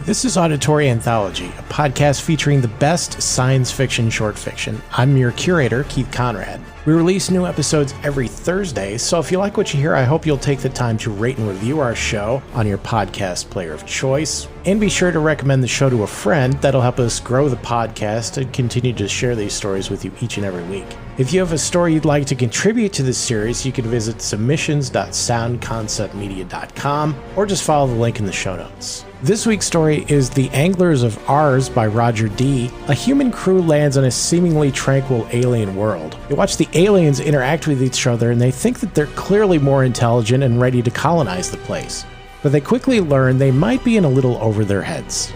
This is Auditory Anthology, a podcast featuring the best science fiction short fiction. I'm your curator, Keith Conrad. We release new episodes every Thursday, so if you like what you hear, I hope you'll take the time to rate and review our show on your podcast player of choice. And be sure to recommend the show to a friend. That'll help us grow the podcast and continue to share these stories with you each and every week. If you have a story you'd like to contribute to this series, you can visit submissions.soundconceptmedia.com or just follow the link in the show notes. This week's story is The Anglers of Ars by Roger D. A human crew lands on a seemingly tranquil alien world. You watch the aliens interact with each other and they think that they're clearly more intelligent and ready to colonize the place. But they quickly learn they might be in a little over their heads.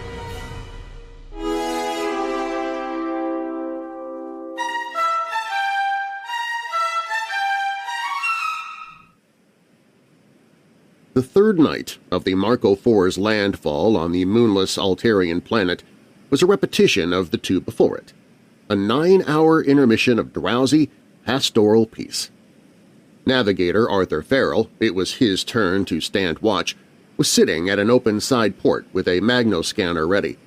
The third night of the Marco IV's landfall on the moonless Altarian planet was a repetition of the two before it, a 9-hour intermission of drowsy, pastoral peace. Navigator Arthur Farrell, it was his turn to stand watch, was sitting at an open side port with a magnoscanner ready.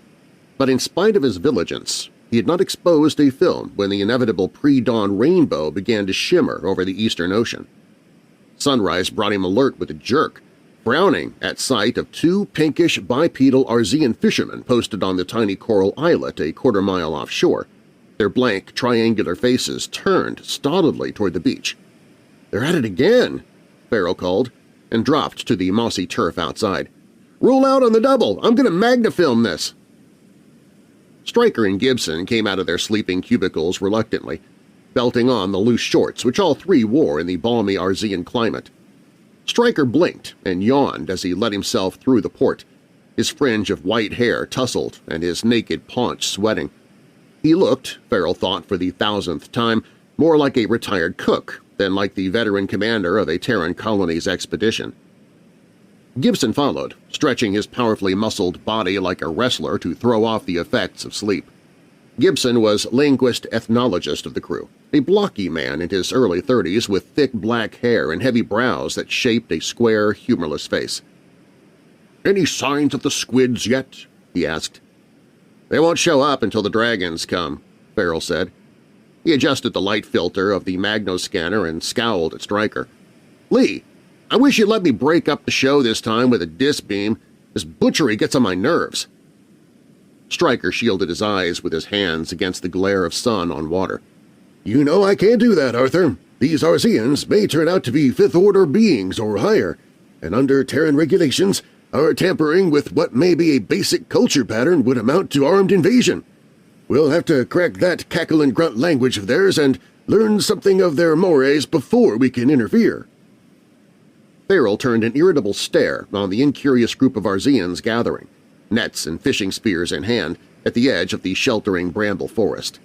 But in spite of his vigilance, he had not exposed a film when the inevitable pre-dawn rainbow began to shimmer over the eastern ocean. Sunrise brought him alert with a jerk, frowning at sight of two pinkish bipedal Arzean fishermen posted on the tiny coral islet a quarter-mile offshore, their blank, triangular faces turned stolidly toward the beach. "They're at it again!" Farrell called, and dropped to the mossy turf outside. "Roll out on the double! I'm going to magnafilm this!" Stryker and Gibson came out of their sleeping cubicles reluctantly, belting on the loose shorts which all three wore in the balmy Arzean climate. Stryker blinked and yawned as he let himself through the port, his fringe of white hair tousled and his naked paunch sweating. He looked, Farrell thought for the 1000th time, more like a retired cook than like the veteran commander of a Terran colony's expedition. Gibson followed, stretching his powerfully muscled body like a wrestler to throw off the effects of sleep. Gibson was linguist-ethnologist of the crew, a blocky man in his early 30s with thick black hair and heavy brows that shaped a square, humorless face. "Any signs of the squids yet?" he asked. "They won't show up until the dragons come," Farrell said. He adjusted the light filter of the magnoscanner and scowled at Stryker. "Lee, I wish you'd let me break up the show this time with a disc beam. This butchery gets on my nerves." Stryker shielded his eyes with his hands against the glare of sun on water. "You know I can't do that, Arthur. These Arzeans may turn out to be fifth-order beings or higher, and under Terran regulations, our tampering with what may be a basic culture pattern would amount to armed invasion. We'll have to crack that cackle and grunt language of theirs and learn something of their mores before we can interfere." Farrell turned an irritable stare on the incurious group of Arzeans gathering, nets and fishing spears in hand, at the edge of the sheltering bramble forest.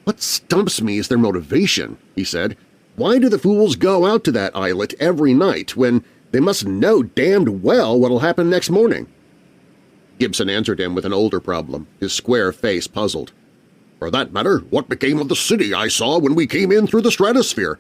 "What stumps me is their motivation," he said. "Why do the fools go out to that islet every night when they must know damned well what'll happen next morning?" Gibson answered him with an older problem, his square face puzzled. "For that matter, what became of the city I saw when we came in through the stratosphere?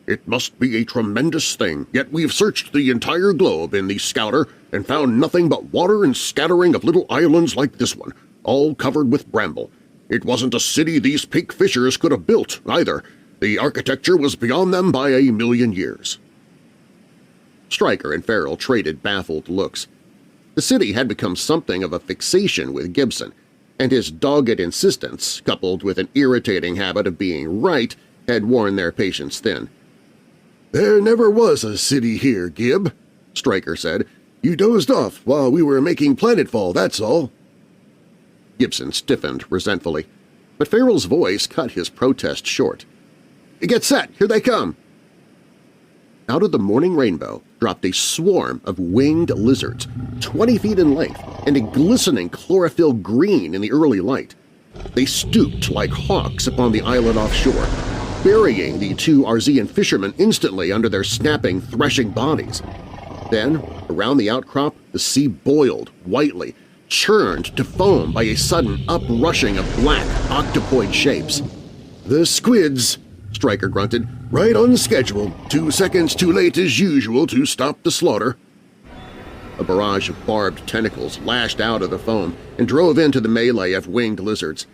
It must be a tremendous thing, yet we've searched the entire globe in the Scouter and found nothing but water and scattering of little islands like this one, all covered with bramble. It wasn't a city these pink fishers could have built, either. The architecture was beyond them by 1,000,000 years." Stryker and Farrell traded baffled looks. The city had become something of a fixation with Gibson, and his dogged insistence, coupled with an irritating habit of being right, had worn their patience thin. "There never was a city here, Gib," Stryker said. "You dozed off while we were making planetfall, that's all." Gibson stiffened resentfully, but Farrell's voice cut his protest short. "Get set! Here they come!" Out of the morning rainbow dropped a swarm of winged lizards, 20 feet in length and a glistening chlorophyll green in the early light. They stooped like hawks upon the islet offshore, burying the two Arzean fishermen instantly under their snapping, threshing bodies. Then, around the outcrop, the sea boiled whitely, churned to foam by a sudden uprushing of black, octopoid shapes. "The squids," Stryker grunted. "Right on schedule. 2 seconds too late as usual to stop the slaughter." A barrage of barbed tentacles lashed out of the foam and drove into the melee of winged lizards.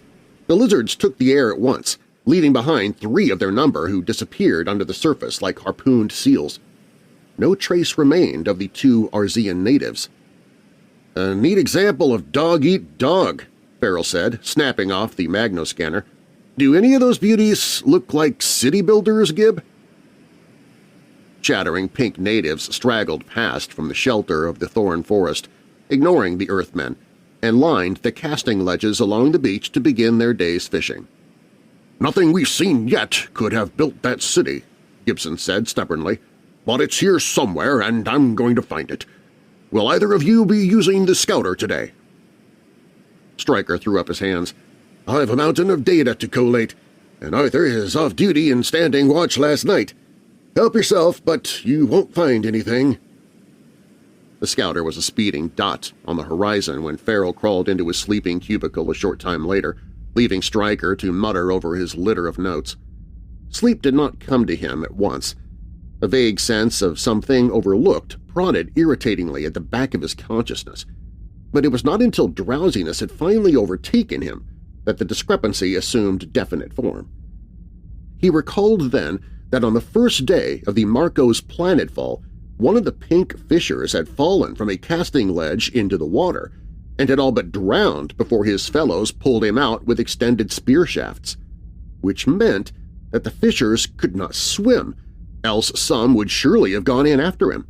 The lizards took the air at once, leaving behind 3 of their number who disappeared under the surface like harpooned seals. No trace remained of the 2 Arzean natives. "A neat example of dog-eat-dog," Farrell said, snapping off the magnoscanner. "Do any of those beauties look like city builders, Gib?" Chattering pink natives straggled past from the shelter of the thorn forest, ignoring the Earthmen, and lined the casting ledges along the beach to begin their day's fishing. "Nothing we've seen yet could have built that city," Gibson said stubbornly, "but it's here somewhere and I'm going to find it. Will either of you be using the scouter today?" Stryker threw up his hands. "I've a mountain of data to collate, and Arthur is off duty and standing watch last night. Help yourself, but you won't find anything." The scouter was a speeding dot on the horizon when Farrell crawled into his sleeping cubicle a short time later, leaving Stryker to mutter over his litter of notes. Sleep did not come to him at once. A vague sense of something overlooked prodded irritatingly at the back of his consciousness, but it was not until drowsiness had finally overtaken him that the discrepancy assumed definite form. He recalled then that on the first day of the Marco's planetfall, one of the pink fissures had fallen from a casting ledge into the water and had all but drowned before his fellows pulled him out with extended spear shafts, which meant that the fissures could not swim, else some would surely have gone in after him.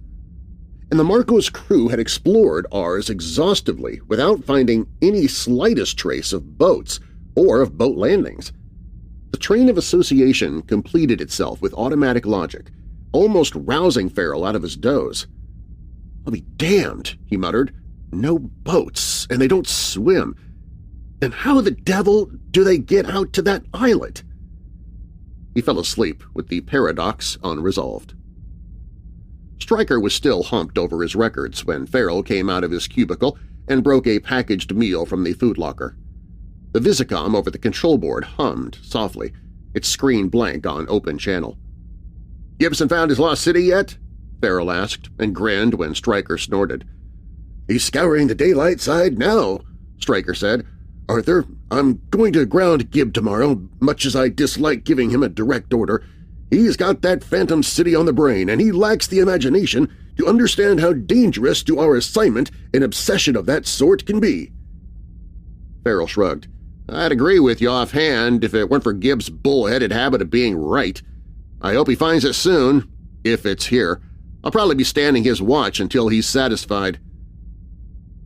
And the Marco's crew had explored ours exhaustively without finding any slightest trace of boats or of boat landings. The train of association completed itself with automatic logic, almost rousing Farrell out of his doze. "I'll be damned," he muttered. "No boats, and they don't swim. Then how the devil do they get out to that islet?" He fell asleep with the paradox unresolved. Stryker was still humped over his records when Farrell came out of his cubicle and broke a packaged meal from the food locker. The Visicom over the control board hummed softly, its screen blank on open channel. "Gibson found his lost city yet?" Farrell asked, and grinned when Stryker snorted. "He's scouring the daylight side now," Stryker said. "Arthur, I'm going to ground Gib tomorrow, much as I dislike giving him a direct order. He's got that phantom city on the brain, and he lacks the imagination to understand how dangerous to our assignment an obsession of that sort can be." Farrell shrugged. "I'd agree with you offhand if it weren't for Gib's bull-headed habit of being right. I hope he finds it soon, if it's here. I'll probably be standing his watch until he's satisfied."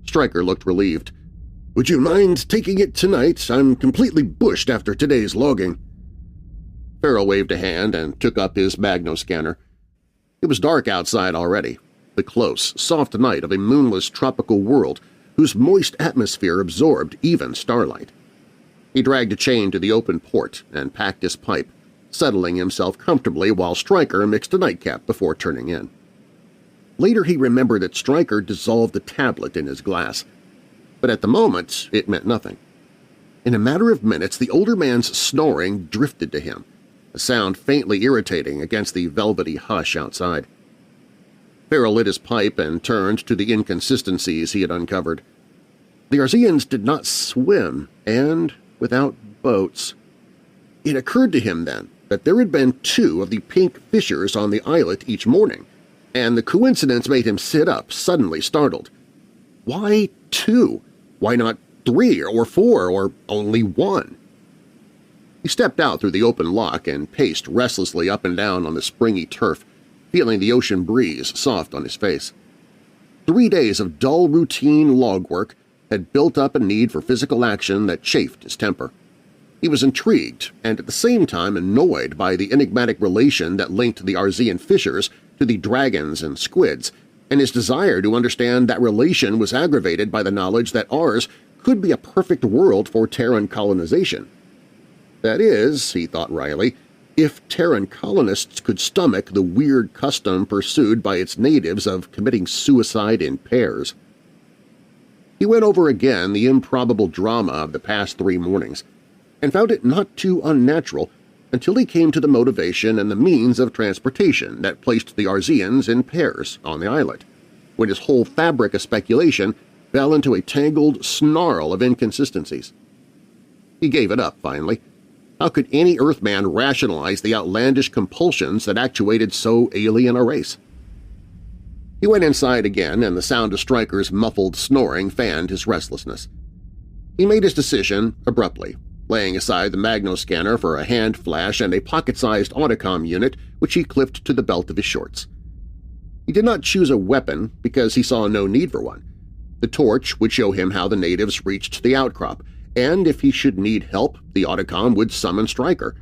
Stryker looked relieved. "Would you mind taking it tonight? I'm completely bushed after today's logging." Farrell waved a hand and took up his magnoscanner. It was dark outside already, the close, soft night of a moonless tropical world whose moist atmosphere absorbed even starlight. He dragged a chain to the open port and packed his pipe, settling himself comfortably while Stryker mixed a nightcap before turning in. Later he remembered that Stryker dissolved the tablet in his glass, but at the moment it meant nothing. In a matter of minutes the older man's snoring drifted to him, a sound faintly irritating against the velvety hush outside. Farrell lit his pipe and turned to the inconsistencies he had uncovered. The Arzeans did not swim, and without boats. It occurred to him then that there had been 2 of the pink fissures on the islet each morning, and the coincidence made him sit up, suddenly startled. Why 2? Why not 3 or 4 or only 1? He stepped out through the open lock and paced restlessly up and down on the springy turf, feeling the ocean breeze soft on his face. 3 days of dull routine log work had built up a need for physical action that chafed his temper. He was intrigued and at the same time annoyed by the enigmatic relation that linked the Arzean fissures to the dragons and squids, and his desire to understand that relation was aggravated by the knowledge that ours could be a perfect world for Terran colonization. That is, he thought wryly, if Terran colonists could stomach the weird custom pursued by its natives of committing suicide in pairs. He went over again the improbable drama of the past 3 mornings, and found it not too unnatural until he came to the motivation and the means of transportation that placed the Arzeans in pairs on the islet. when his whole fabric of speculation fell into a tangled snarl of inconsistencies. He gave it up, finally. How could any Earthman rationalize the outlandish compulsions that actuated so alien a race? He went inside again, and the sound of Stryker's muffled snoring fanned his restlessness. He made his decision abruptly, laying aside the magnoscanner for a hand flash and a pocket-sized Audicom unit which he clipped to the belt of his shorts. He did not choose a weapon because he saw no need for one. The torch would show him how the natives reached the outcrop, and if he should need help, the Audicom would summon Stryker.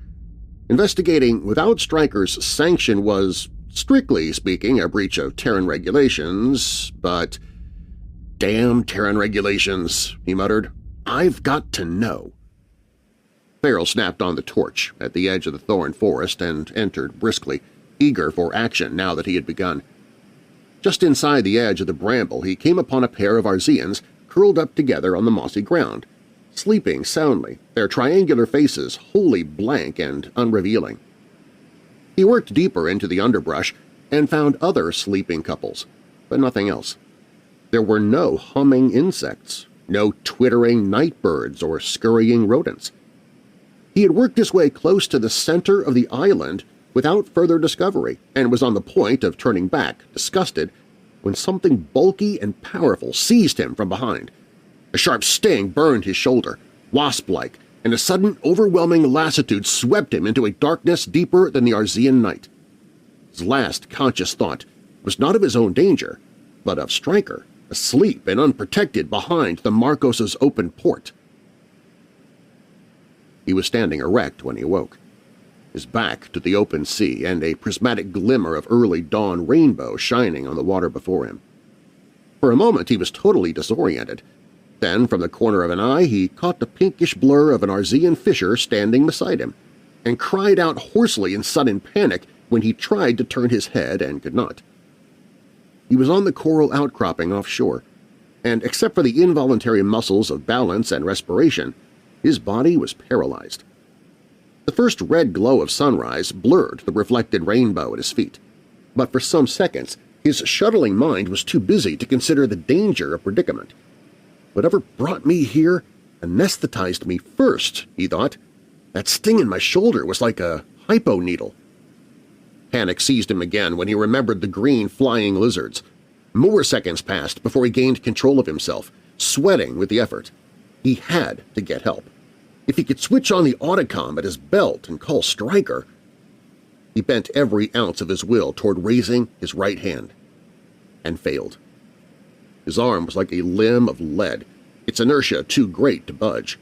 Investigating without Stryker's sanction was, strictly speaking, a breach of Terran regulations, but… "Damn Terran regulations," he muttered. "I've got to know." Farrell snapped on the torch at the edge of the thorn forest and entered briskly, eager for action now that he had begun. Just inside the edge of the bramble he came upon a pair of Arzeans curled up together on the mossy ground, sleeping soundly, their triangular faces wholly blank and unrevealing. He worked deeper into the underbrush and found other sleeping couples, but nothing else. There were no humming insects, no twittering night birds or scurrying rodents. He had worked his way close to the center of the island without further discovery and was on the point of turning back, disgusted, when something bulky and powerful seized him from behind. A sharp sting burned his shoulder, wasp-like, and a sudden overwhelming lassitude swept him into a darkness deeper than the Arzean night. His last conscious thought was not of his own danger, but of Stryker, asleep and unprotected behind the Marcos's open port. He was standing erect when he awoke, his back to the open sea and a prismatic glimmer of early dawn rainbow shining on the water before him. For a moment he was totally disoriented. Then, from the corner of an eye, he caught the pinkish blur of an Arzean fisher standing beside him, and cried out hoarsely in sudden panic when he tried to turn his head and could not. He was on the coral outcropping offshore, and except for the involuntary muscles of balance and respiration, his body was paralyzed. The first red glow of sunrise blurred the reflected rainbow at his feet, but for some seconds his shuttling mind was too busy to consider the danger of predicament. "Whatever brought me here anesthetized me first," he thought. "That sting in my shoulder was like a hypo needle." Panic seized him again when he remembered the green flying lizards. More seconds passed before he gained control of himself, sweating with the effort. He had to get help. If he could switch on the Audicom at his belt and call Stryker… He bent every ounce of his will toward raising his right hand, and failed. His arm was like a limb of lead, its inertia too great to budge.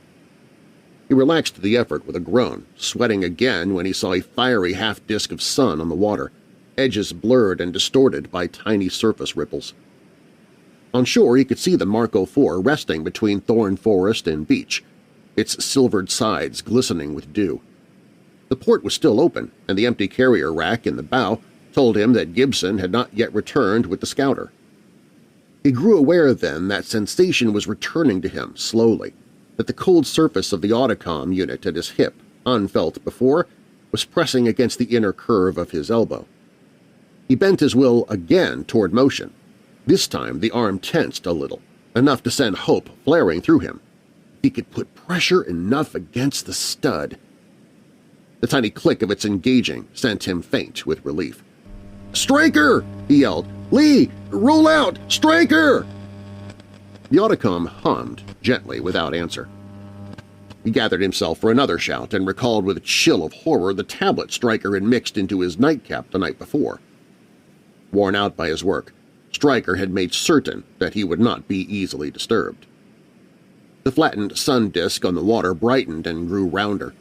He relaxed the effort with a groan, sweating again when he saw a fiery half-disk of sun on the water, edges blurred and distorted by tiny surface ripples. On shore he could see the Marco IV resting between thorn forest and beach, its silvered sides glistening with dew. The port was still open, and the empty carrier rack in the bow told him that Gibson had not yet returned with the scouter. He grew aware then that sensation was returning to him slowly, that the cold surface of the Audicom unit at his hip, unfelt before, was pressing against the inner curve of his elbow. He bent his will again toward motion. This time the arm tensed a little, enough to send hope flaring through him. He could put pressure enough against the stud. The tiny click of its engaging sent him faint with relief. "Stryker!" he yelled. "Lee! Roll out! Stryker!" The Audicom hummed gently without answer. He gathered himself for another shout and recalled with a chill of horror the tablet Stryker had mixed into his nightcap the night before. Worn out by his work, Stryker had made certain that he would not be easily disturbed. The flattened sun disk on the water brightened and grew rounder.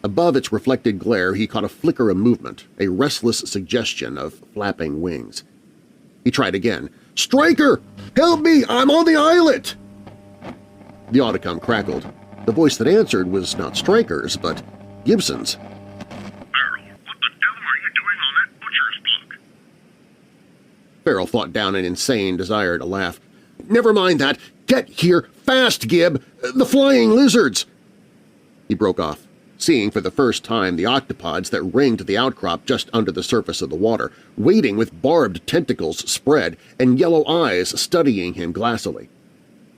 Above its reflected glare he caught a flicker of movement, a restless suggestion of flapping wings. He tried again. "Stryker! Help me! I'm on the islet!" The Audicom crackled. The voice that answered was not Stryker's, but Gibson's. "Farrell, what the devil are you doing on that butcher's block?" Farrell fought down an insane desire to laugh. "Never mind that! Get here! Fast, Gib! The flying lizards!" He broke off, seeing for the first time the octopods that ringed the outcrop just under the surface of the water, waiting with barbed tentacles spread and yellow eyes studying him glassily.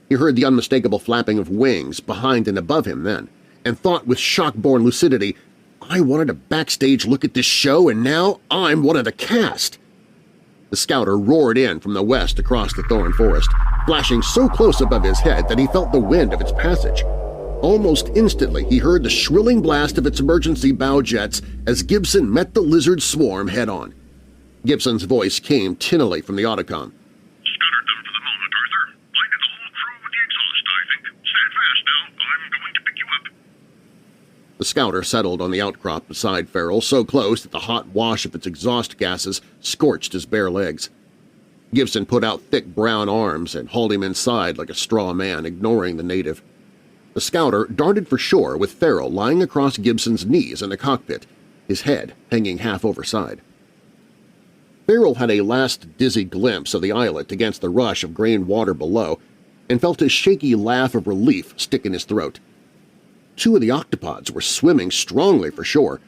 He heard the unmistakable flapping of wings behind and above him then, and thought with shock-born lucidity, "I wanted a backstage look at this show, and now I'm one of the cast!" The scouter roared in from the west across the thorn forest, flashing so close above his head that he felt the wind of its passage. Almost instantly he heard the shrilling blast of its emergency bow jets as Gibson met the lizard swarm head-on. Gibson's voice came tinnily from the autocom. Scuttered them for the moment, Arthur. Blinded the whole crew with the exhaust, I think. Stand fast now. I'm going to pick you up. The scouter settled on the outcrop beside Farrell so close that the hot wash of its exhaust gases scorched his bare legs. Gibson put out thick brown arms and hauled him inside like a straw man, ignoring the native. The scouter darted for shore with Farrell lying across Gibson's knees in the cockpit, his head hanging half overside. Farrell had a last dizzy glimpse of the islet against the rush of grain water below and felt a shaky laugh of relief stick in his throat. Two of the octopods were swimming strongly for shore,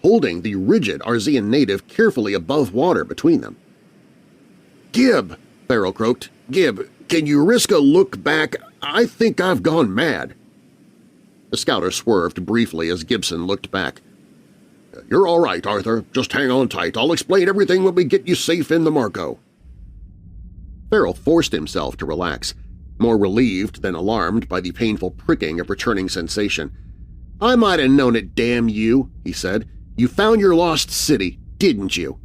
holding the rigid Arzean native carefully above water between them. "Gib!" Farrell croaked. "Gib, can you risk a look back? I think I've gone mad." The scouter swerved briefly as Gibson looked back. "You're all right, Arthur. Just hang on tight. I'll explain everything when we get you safe in the Marco." Farrell forced himself to relax, more relieved than alarmed by the painful pricking of returning sensation. "I might have known it, damn you," he said. "You found your lost city, didn't you?"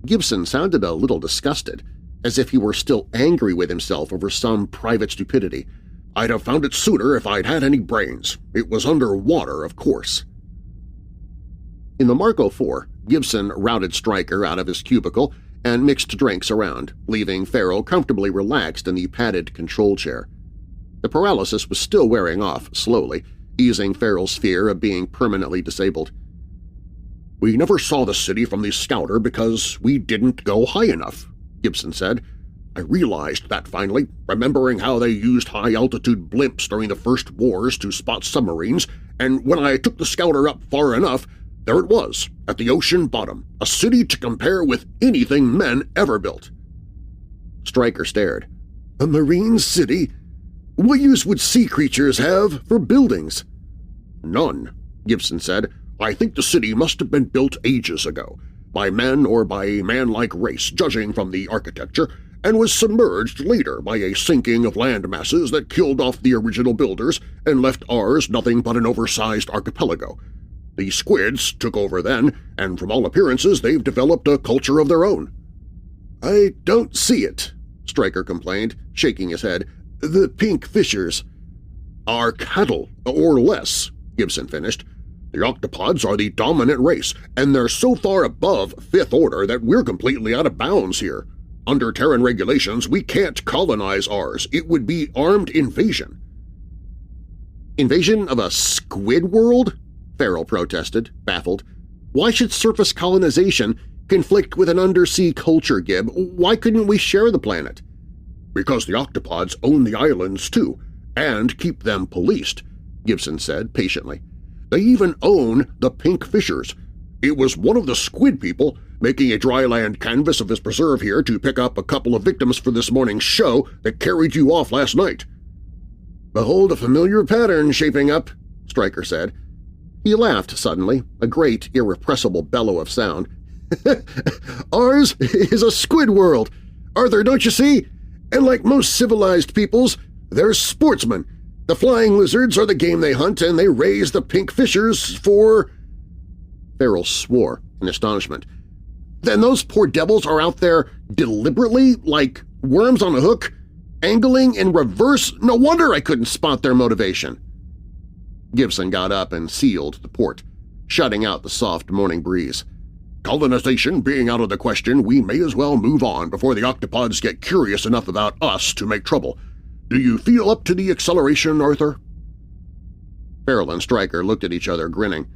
Gibson sounded a little disgusted, as if he were still angry with himself over some private stupidity. "I'd have found it sooner if I'd had any brains. It was under water, of course." In the Marco IV, Gibson routed Stryker out of his cubicle and mixed drinks around, leaving Farrell comfortably relaxed in the padded control chair. The paralysis was still wearing off slowly, easing Farrell's fear of being permanently disabled. "We never saw the city from the scouter because we didn't go high enough," Gibson said. "I realized that finally, remembering how they used high-altitude blimps during the first wars to spot submarines, and when I took the scouter up far enough, there it was, at the ocean bottom, a city to compare with anything men ever built." Stryker stared. "A marine city? What use would sea creatures have for buildings?" "None," Gibson said. "I think the city must have been built ages ago, by men or by a man-like race, judging from the architecture, and was submerged later by a sinking of land masses that killed off the original builders and left ours nothing but an oversized archipelago. The squids took over then, and from all appearances they've developed a culture of their own." "I don't see it," Stryker complained, shaking his head. "The pink fissures." "Are cattle, or less," Gibson finished. "The octopods are the dominant race, and they're so far above Fifth Order that we're completely out of bounds here. Under Terran regulations, we can't colonize ours. It would be armed invasion." "Invasion of a squid world?" Farrell protested, baffled. "Why should surface colonization conflict with an undersea culture, Gib? Why couldn't we share the planet?" "Because the octopods own the islands, too, and keep them policed," Gibson said patiently. "They even own the pink fissures. It was one of the squid people, making a dry-land canvas of his preserve here to pick up a couple of victims for this morning's show, that carried you off last night." "Behold a familiar pattern shaping up," Stryker said. He laughed suddenly, a great, irrepressible bellow of sound. "Ours is a squid world! Arthur, don't you see? And like most civilized peoples, they're sportsmen. The flying lizards are the game they hunt, and they raise the pink fissures for—" Farrell swore in astonishment. "Then those poor devils are out there deliberately, like worms on a hook, angling in reverse? No wonder I couldn't spot their motivation." Gibson got up and sealed the port, shutting out the soft morning breeze. "Colonization being out of the question, we may as well move on before the octopods get curious enough about us to make trouble. Do you feel up to the acceleration, Arthur?" Farrell and Stryker looked at each other, grinning.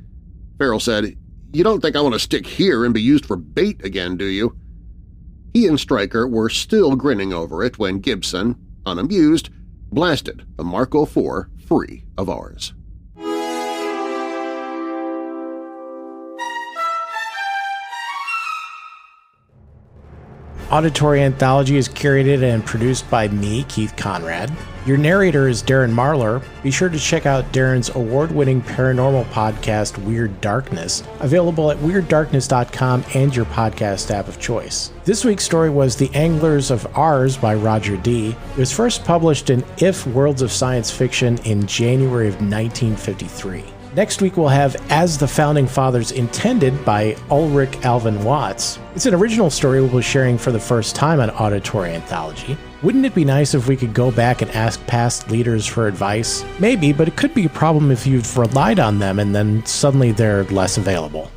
Farrell said, "You don't think I want to stick here and be used for bait again, do you?" He and Stryker were still grinning over it when Gibson, unamused, blasted the Marco IV free of ours. Auditory Anthology is curated and produced by me, Keith Conrad. Your narrator is Darren Marlar. Be sure to check out Darren's award-winning paranormal podcast, Weird Darkness, available at weirddarkness.com and your podcast app of choice. This week's story was The Anglers of Ars by Roger D. It was first published in If Worlds of Science Fiction in January of 1953. Next week we'll have As the Founding Fathers Intended by Ulrich Alvin Watts. It's an original story we'll be sharing for the first time on Auditory Anthology. Wouldn't it be nice if we could go back and ask past leaders for advice? Maybe, but it could be a problem if you've relied on them and then suddenly they're less available.